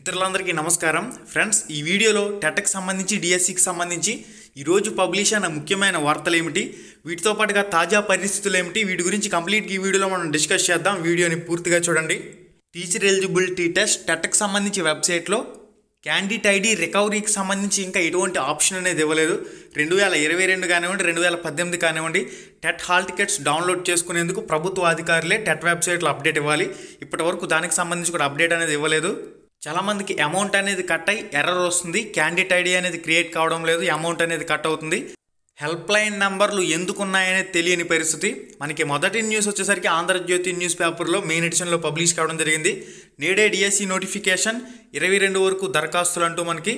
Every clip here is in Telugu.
మిత్రులందరికీ నమస్కారం ఫ్రెండ్స్। ఈ వీడియోలో టెట్కి సంబంధించి డిఎస్సికి సంబంధించి ఈరోజు పబ్లిష్ అయిన ముఖ్యమైన వార్తలు ఏమిటి, వీటితో పాటుగా తాజా పరిస్థితులు ఏమిటి, వీటి గురించి కంప్లీట్గా ఈ వీడియోలో మనం డిస్కస్ చేద్దాం। వీడియోని పూర్తిగా చూడండి। టీచర్ ఎలిజిబిలిటీ టెస్ట్ టెట్కి సంబంధించి వెబ్సైట్లో క్యాండిడేట్ ఐడి రికవరీకి సంబంధించి ఇంకా ఎటువంటి ఆప్షన్ అనేది ఇవ్వలేదు। 2022 కానివ్వండి 2018 కానివ్వండి టెట్ హాల్ టికెట్స్ డౌన్లోడ్ చేసుకునేందుకు ప్రభుత్వ అధికారులే టెట్ వెబ్సైట్లో అప్డేట్ ఇవ్వాలి। ఇప్పటి వరకు దానికి సంబంధించి కూడా అప్డేట్ అనేది ఇవ్వలేదు। చాలామందికి అమౌంట్ అనేది కట్ అయ్యి ఎర్రర్ వస్తుంది, క్యాండిడేట్ ఐడి అనేది క్రియేట్ కావడం లేదు, అమౌంట్ అనేది కట్ అవుతుంది। హెల్ప్ లైన్ నెంబర్లు ఎందుకు ఉన్నాయనేది తెలియని పరిస్థితి। మనకి మొదటి న్యూస్ వచ్చేసరికి ఆంధ్రజ్యోతి న్యూస్ పేపర్లో మెయిన్ ఎడిషన్లో పబ్లిష్ కావడం జరిగింది। నేడే డిఎస్సి నోటిఫికేషన్ 22 వరకు దరఖాస్తులు అంటూ మనకి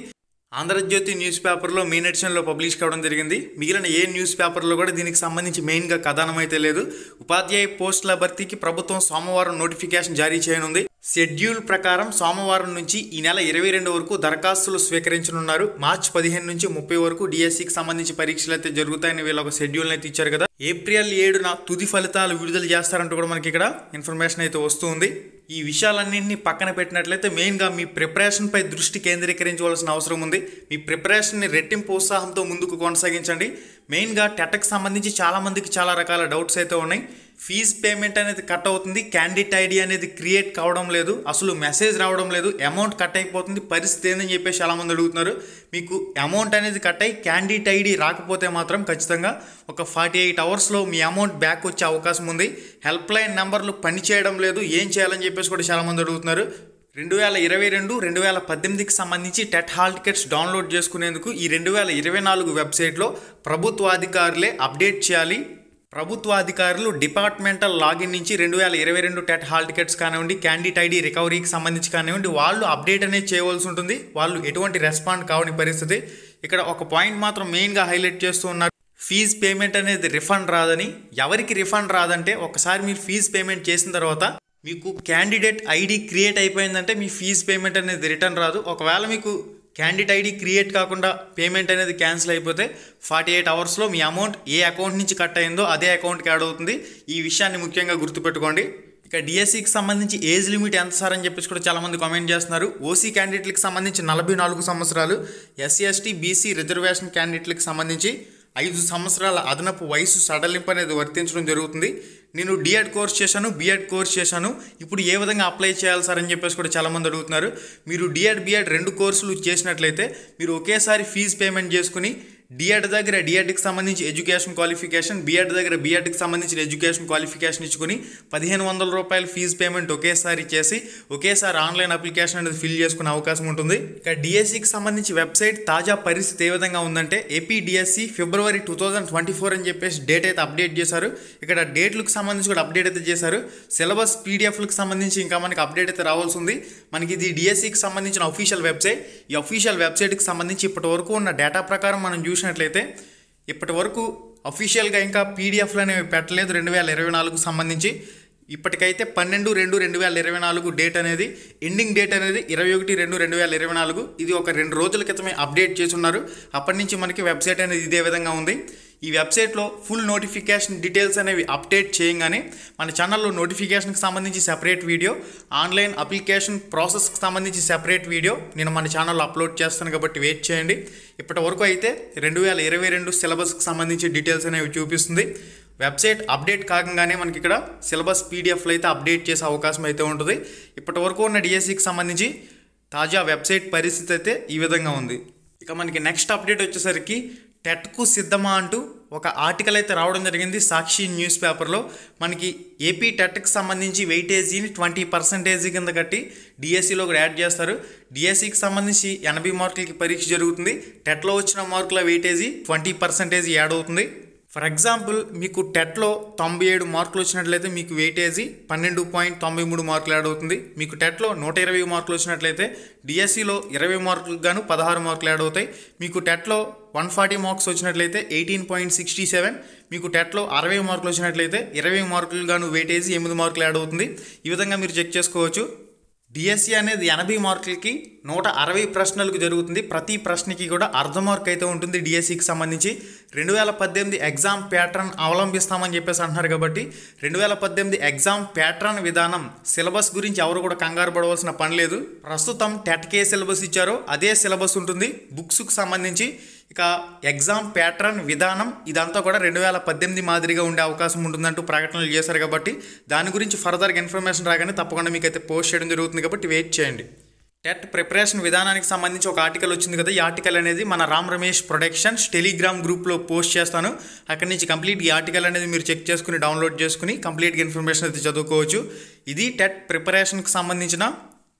ఆంధ్రజ్యోతి న్యూస్ పేపర్లో మెయిన్ ఎడిషన్లో పబ్లిష్ కావడం జరిగింది। మిగిలిన ఏ న్యూస్ పేపర్లో కూడా దీనికి సంబంధించి మెయిన్గా కథనం అయితే లేదు। ఉపాధ్యాయ పోస్టుల భర్తీకి ప్రభుత్వం సోమవారం నోటిఫికేషన్ జారీ చేయనుంది। షెడ్యూల్ ప్రకారం సోమవారం నుంచి ఈ నెల 22 వరకు దరఖాస్తులు స్వీకరించనున్నారు। మార్చి 15 నుంచి 30 వరకు డిఎస్సికి సంబంధించి పరీక్షలు అయితే జరుగుతాయని వీళ్ళు ఒక షెడ్యూల్ అయితే ఇచ్చారు కదా। ఏప్రిల్ 7న తుది ఫలితాలు విడుదల చేస్తారంటూ కూడా మనకి ఇక్కడ ఇన్ఫర్మేషన్ అయితే వస్తుంది। ఈ విషయాలన్నింటినీ పక్కన పెట్టినట్లయితే మెయిన్గా మీ ప్రిపరేషన్పై దృష్టి కేంద్రీకరించవలసిన అవసరం ఉంది। మీ ప్రిపరేషన్ని రెట్టింపు ఉత్సాహంతో ముందుకు కొనసాగించండి। మెయిన్గా టెట్కి సంబంధించి చాలామందికి చాలా రకాల డౌట్స్ అయితే ఉన్నాయి। ఫీజు పేమెంట్ అనేది కట్ అవుతుంది, క్యాండిడేట్ ఐడి అనేది క్రియేట్ కావడం లేదు, అసలు మెసేజ్ రావడం లేదు, అమౌంట్ కట్ అయిపోతుంది, పరిస్థితి ఏందని చెప్పేసి చాలామంది అడుగుతున్నారు। మీకు అమౌంట్ అనేది కట్ అయ్యి క్యాండిడేట్ ఐడి రాకపోతే మాత్రం ఖచ్చితంగా ఒక 48 అవర్స్లో మీ అమౌంట్ బ్యాక్ వచ్చే అవకాశం ఉంది। హెల్ప్ లైన్ నెంబర్లు పనిచేయడం లేదు, ఏం చేయాలని చెప్పేసి కూడా చాలామంది అడుగుతున్నారు। 2022, 2018కి సంబంధించి టెట్ హాల్ టికెట్స్ డౌన్లోడ్ చేసుకునేందుకు ఈ 2024 వెబ్సైట్లో ప్రభుత్వ అధికారులే అప్డేట్ చేయాలి। ప్రభుత్వ అధికారులు డిపార్ట్మెంటల్ లాగిన్ నుంచి 2022 టెట్ హాల్ టికెట్స్ కానివ్వండి, క్యాండిడేట్ ఐడి రికవరీకి సంబంధించి కానివ్వండి వాళ్ళు అప్డేట్ అనేది చేయవలసి ఉంటుంది। వాళ్ళు ఎటువంటి రెస్పాండ్ కావని పరిస్థితి। ఇక్కడ ఒక పాయింట్ మాత్రం మెయిన్గా హైలైట్ చేస్తూ ఉన్నారు, ఫీజు పేమెంట్ అనేది రిఫండ్ రాదని। ఎవరికి రిఫండ్ రాదంటే ఒకసారి మీరు ఫీజు పేమెంట్ చేసిన తర్వాత మీకు క్యాండిడేట్ ఐడి క్రియేట్ అయిపోయిందంటే మీ ఫీజు పేమెంట్ అనేది రిటర్న్ రాదు। ఒకవేళ మీకు క్యాండిడేట్ ఐడి క్రియేట్ కాకుండా పేమెంట్ అనేది క్యాన్సిల్ అయిపోతే 48 అవర్స్లో మీ అమౌంట్ ఏ అకౌంట్ నుంచి కట్ అయిందో అదే అకౌంట్కి యాడ్ అవుతుంది। ఈ విషయాన్ని ముఖ్యంగా గుర్తుపెట్టుకోండి। ఇక డిఎస్సికి సంబంధించి ఏజ్ లిమిట్ ఎంత సార్ అని చెప్పేసి కూడా చాలామంది కామెంట్ చేస్తున్నారు। ఓసీ క్యాండిడేట్లకు సంబంధించి 44 సంవత్సరాలు, ఎస్సీ ఎస్టీ బీసీ రిజర్వేషన్ క్యాండిడేట్లకు సంబంధించి 5 సంవత్సరాల అదనపు వయసు సడలింపు అనేది వర్తించడం జరుగుతుంది। నేను డిఎడ్ కోర్స్ చేశాను, బిఎడ్ కోర్స్ చేశాను, ఇప్పుడు ఏ విధంగా అప్లై చేయాలి సార్ అని చెప్పేసి కూడా చాలామంది అడుగుతున్నారు। మీరు డిఎడ్ బిఎడ్ 2 కోర్సులు చేసినట్లయితే మీరు ఒకేసారి ఫీజు పేమెంట్ చేసుకుని డిఎడ్ దగ్గర డిఎడ్కి సంబంధించి ఎడ్యుకేషన్ క్వాలిఫికేషన్, బిఎడ్ దగ్గర బిఎడ్కి సంబంధించిన ఎడ్యుకేషన్ క్వాలిఫికేషన్ ఇచ్చుకుని 1500 రూపాయల ఫీజు పేమెంట్ ఒకేసారి చేసి ఒకేసారి ఆన్లైన్ అప్లికేషన్ అనేది ఫిల్ చేసుకునే అవకాశం ఉంటుంది। ఇక డిఎస్సికి సంబంధించి వెబ్సైట్ తాజా పరిస్థితి ఏ విధంగా ఉందంటే ఏపీ డిఎస్సి ఫిబ్రవరి 2024 అని చెప్పేసి డేట్ అయితే అప్డేట్ చేశారు। ఇక్కడ డేట్లకు సంబంధించి కూడా అప్డేట్ అయితే చేశారు। సిలబస్ పీడిఎఫ్లకు సంబంధించి ఇంకా మనకి అప్డేట్ అయితే రావాల్సి ఉంది। మనకి ఇది డిఎస్సికి సంబంధించిన అఫీషియల్ వెబ్సైట్। ఈ అఫీషియల్ వెబ్సైట్కి సంబంధించి ఇప్పటి వరకు ఉన్న డేటా ప్రకారం మనం చూసినట్లయితే ఇప్పటి వరకు అఫీషియల్గా ఇంకా పీడిఎఫ్లు అనేవి పెట్టలేదు 2024కు సంబంధించి। ఇప్పటికైతే 12/2/2024 డేట్ అనేది ఎండింగ్ డేట్ అనేది 21/2/2024। ఇది ఒక 2 రోజుల క్రితమే అప్డేట్ చేసి ఉన్నారు। అప్పటి నుంచి మనకి వెబ్సైట్ అనేది ఇదే విధంగా ఉంది। ఈ వెబ్సైట్లో ఫుల్ నోటిఫికేషన్ డీటెయిల్స్ అనేవి అప్డేట్ చేయగానే మన ఛానల్లో నోటిఫికేషన్కి సంబంధించి సెపరేట్ వీడియో, ఆన్లైన్ అప్లికేషన్ ప్రాసెస్కి సంబంధించి సెపరేట్ వీడియో నేను మన ఛానల్లో అప్లోడ్ చేస్తాను కాబట్టి వెయిట్ చేయండి। ఇప్పటి వరకు అయితే 2022 సిలబస్కి సంబంధించి డీటెయిల్స్ అనేవి చూపిస్తుంది। వెబ్సైట్ అప్డేట్ కాగానే మనకి ఇక్కడ సిలబస్ పీడిఎఫ్లు అయితే అప్డేట్ చేసే అవకాశం అయితే ఉంటుంది। ఇప్పటి వరకు ఉన్న డిఎస్సికి సంబంధించి తాజా వెబ్సైట్ పరిస్థితి అయితే ఈ విధంగా ఉంది। ఇక మనకి నెక్స్ట్ అప్డేట్ వచ్చేసరికి టెట్కు సిద్ధమా అంటూ ఒక ఆర్టికల్ అయితే రావడం జరిగింది సాక్షి న్యూస్ పేపర్లో। మనకి ఏపీ టెట్కి సంబంధించి వెయిటేజీని 20% కింద కట్టి డిఎస్సిలో కూడా యాడ్ చేస్తారు। డిఎస్సికి సంబంధించి 80 మార్కులకి పరీక్ష జరుగుతుంది, టెట్లో వచ్చిన మార్కుల వెయిటేజీ 20% యాడ్ అవుతుంది। ఫర్ ఎగ్జాంపుల్ మీకు టెట్లో 97 మార్కులు వచ్చినట్లయితే మీకు వెయిటేజీ 12.93 మార్కులు యాడ్ అవుతుంది। మీకు టెట్లో 120 మార్కులు వచ్చినట్లయితే డిఎస్సిలో 20 మార్కులకు గాను 16 మార్కులు యాడ్ అవుతాయి। మీకు టెట్లో 140 మార్క్స్ వచ్చినట్లయితే 18.67, మీకు టెట్లో 60 మార్కులు వచ్చినట్లయితే 20 మార్కులు గాను వెయిటేజీ 8 మార్కులు యాడ్ అవుతుంది। ఈ విధంగా మీరు చెక్ చేసుకోవచ్చు। డిఎస్సి అనేది 80 మార్కులకి 160 ప్రశ్నలకు జరుగుతుంది. ప్రతి ప్రశ్నకి కూడా అర్ధ మార్క్ అయితే ఉంటుంది. డిఎస్సికి సంబంధించి 2018 ఎగ్జామ్ ప్యాటర్న్ అవలంబిస్తామని చెప్పేసి అంటున్నారు. కాబట్టి 2018 ఎగ్జామ్ ప్యాటర్న్ విధానం సిలబస్ గురించి ఎవరు కూడా కంగారు పడవలసిన పని లేదు. ప్రస్తుతం టెట్కే సిలబస్ ఇచ్చారో అదే సిలబస్ ఉంటుంది బుక్స్కు సంబంధించి. ఇక ఎగ్జామ్ ప్యాటర్న్ విధానం ఇదంతా కూడా 2018 మాదిరిగా ఉండే అవకాశం ఉంటుందంటూ ప్రకటనలు చేశారు. కాబట్టి దాని గురించి ఫర్దర్గా ఇన్ఫర్మేషన్ రాగానే తప్పకుండా మీకు అయితే పోస్ట్ చేయడం జరుగుతుంది. కాబట్టి వెయిట్ చేయండి. టెట్ ప్రిపరేషన్ విధానానికి సంబంధించి ఒక ఆర్టికల్ వచ్చింది కదా, ఈ ఆర్టికల్ అనేది మన రామ్ రమేష్ ప్రొడక్షన్స్ టెలిగ్రామ్ గ్రూప్లో పోస్ట్ చేస్తాను. అక్కడి నుంచి కంప్లీట్ ఈ ఆర్టికల్ అనేది మీరు చెక్ చేసుకుని డౌన్లోడ్ చేసుకుని కంప్లీట్గా ఇన్ఫర్మేషన్ అయితే చదువుకోవచ్చు. ఇది టెట్ ప్రిపరేషన్కి సంబంధించిన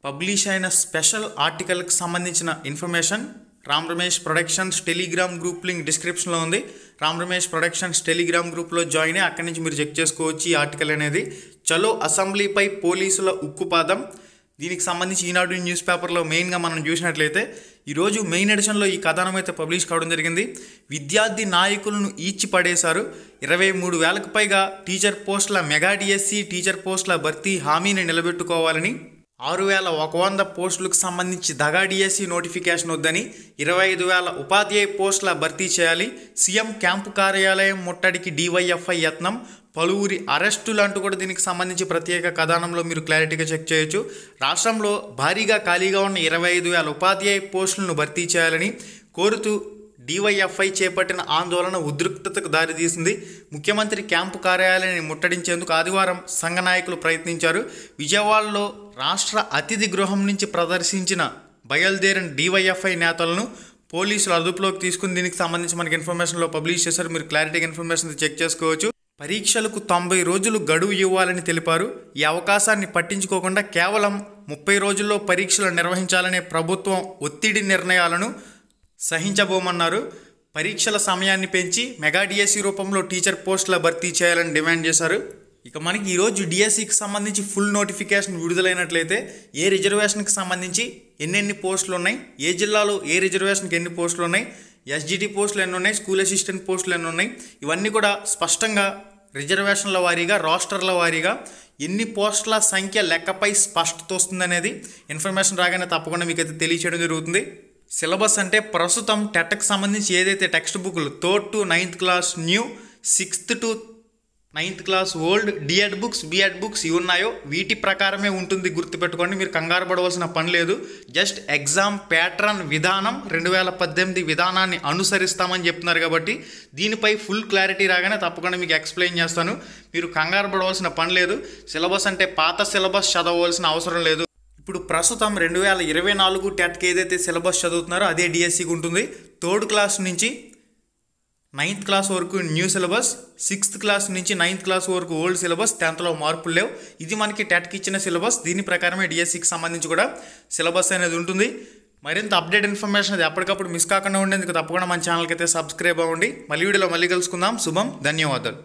పబ్లిష్ అయిన స్పెషల్ ఆర్టికల్కి సంబంధించిన information. Ram Ramesh productions Telegram group link డిస్క్రిప్షన్లో ఉంది. రామ్ రమేష్ ప్రొడక్షన్స్ టెలిగ్రామ్ గ్రూప్లో జాయిన్ అయ్యి అక్కడి నుంచి మీరు చెక్ చేసుకోవచ్చు. ఈ ఆర్టికల్ అనేది చలో అసెంబ్లీపై పోలీసుల ఉక్కుపాదం, దీనికి సంబంధించి ఈనాడు న్యూస్ పేపర్లో మెయిన్గా మనం చూసినట్లయితే ఈరోజు మెయిన్ ఎడిషన్లో ఈ కథనం అయితే పబ్లిష్ కావడం జరిగింది. విద్యార్థి నాయకులను ఈడ్చి పడేశారు. 23,000కు పైగా టీచర్ పోస్టుల మెగా డిఎస్సి టీచర్ పోస్టుల భర్తీ హామీని నిలబెట్టుకోవాలని, 6,100 పోస్టులకు సంబంధించి దగా డిఎస్సి నోటిఫికేషన్ వద్దని, 25,000 ఉపాధ్యాయ పోస్టుల భర్తీ చేయాలి, సీఎం క్యాంపు కార్యాలయం ముట్టడికి డివైఎఫ్ఐ యత్నం, పలువురి అరెస్టులు అంటూ కూడా దీనికి సంబంధించి ప్రత్యేక కథనంలో మీరు క్లారిటీగా చెక్ చేయొచ్చు. రాష్ట్రంలో భారీగా ఖాళీగా ఉన్న 25,000 ఉపాధ్యాయ పోస్టులను భర్తీ చేయాలని కోరుతూ డివైఎఫ్ఐ చేపట్టిన ఆందోళన ఉద్రిక్తతకు దారితీసింది. ముఖ్యమంత్రి క్యాంపు కార్యాలయాన్ని ముట్టడించేందుకు ఆదివారం సంఘ నాయకులు ప్రయత్నించారు. విజయవాడలో రాష్ట్ర అతిథి గృహం నుంచి ప్రదర్శించిన బయలుదేరిన డివైఎఫ్ఐ నేతలను పోలీసులు అదుపులోకి తీసుకుని దీనికి సంబంధించి మనకి ఇన్ఫర్మేషన్లో పబ్లిష్ చేశారు. మీరు క్లారిటీగా ఇన్ఫర్మేషన్ చెక్ చేసుకోవచ్చు. పరీక్షలకు 90 రోజులు గడువు ఇవ్వాలని తెలిపారు. ఈ అవకాశాన్ని పట్టించుకోకుండా కేవలం 30 రోజుల్లో పరీక్షలు నిర్వహించాలనే ప్రభుత్వం ఒత్తిడి నిర్ణయాలను సహించబోమన్నారు. పరీక్షల సమయాన్ని పెంచి మెగా డిఎస్సి రూపంలో టీచర్ పోస్టుల భర్తీ చేయాలని డిమాండ్ చేశారు. ఇక మనకి ఈరోజు డిఎస్సికి సంబంధించి ఫుల్ నోటిఫికేషన్ విడుదలైనట్లయితే ఏ రిజర్వేషన్కి సంబంధించి ఎన్నెన్ని పోస్టులు ఉన్నాయి, ఏ జిల్లాలో ఏ రిజర్వేషన్కి ఎన్ని పోస్టులు ఉన్నాయి, ఎస్జిటి పోస్టులు ఎన్ని ఉన్నాయి, స్కూల్ అసిస్టెంట్ పోస్టులు ఎన్ని ఉన్నాయి, ఇవన్నీ కూడా స్పష్టంగా రిజర్వేషన్ల వారీగా రాష్ట్రాల వారీగా ఎన్ని పోస్టుల సంఖ్య లెక్కపై స్పష్టత వస్తుందనేది ఇన్ఫర్మేషన్ రాగానే తప్పకుండా మీకు అయితే తెలియచేయడం జరుగుతుంది. సిలబస్ అంటే ప్రస్తుతం టెట్కి సంబంధించి ఏదైతే టెక్స్ట్ బుక్లు 3rd to 9th class new, 6th to 9th class old, DEd books BEd books ఇవి ఉన్నాయో వీటి ప్రకారమే ఉంటుంది. గుర్తుపెట్టుకోండి, మీరు కంగారు పడవలసిన పని లేదు. జస్ట్ ఎగ్జామ్ ప్యాటర్న్ విధానం 2018 విధానాన్ని అనుసరిస్తామని చెప్తున్నారు. కాబట్టి దీనిపై ఫుల్ క్లారిటీ రాగానే తప్పకుండా మీకు ఎక్స్ప్లెయిన్ చేస్తాను. మీరు కంగారు పడవలసిన పని లేదు. సిలబస్ అంటే పాత సిలబస్ చదవవలసిన అవసరం లేదు. ఇప్పుడు ప్రస్తుతం 2024 టెట్కి ఏదైతే సిలబస్ చదువుతున్నారో అదే డిఎస్సికి ఉంటుంది. 3rd క్లాస్ నుంచి 9th క్లాస్ వరకు న్యూ సిలబస్, 6th క్లాస్ నుంచి 9th క్లాస్ వరకు ఓల్డ్ సిలబస్, 10thలో మార్పులు లేవు. ఇది మనకి టెట్కి ఇచ్చిన సిలబస్. దీని ప్రకారమే డిఎస్సికి సంబంధించి కూడా సిలబస్ అనేది ఉంటుంది. మరింత అప్డేట్ ఇన్ఫర్మేషన్ అది ఎప్పటికప్పుడు మిస్ కాకుండా ఉండేందుకు తప్పకుండా మన ఛానల్కి అయితే సబ్స్క్రైబ్ అవ్వండి. మళ్ళీ వీడియోలో మళ్ళీ కలుసుకుందాం. శుభం, ధన్యవాదాలు.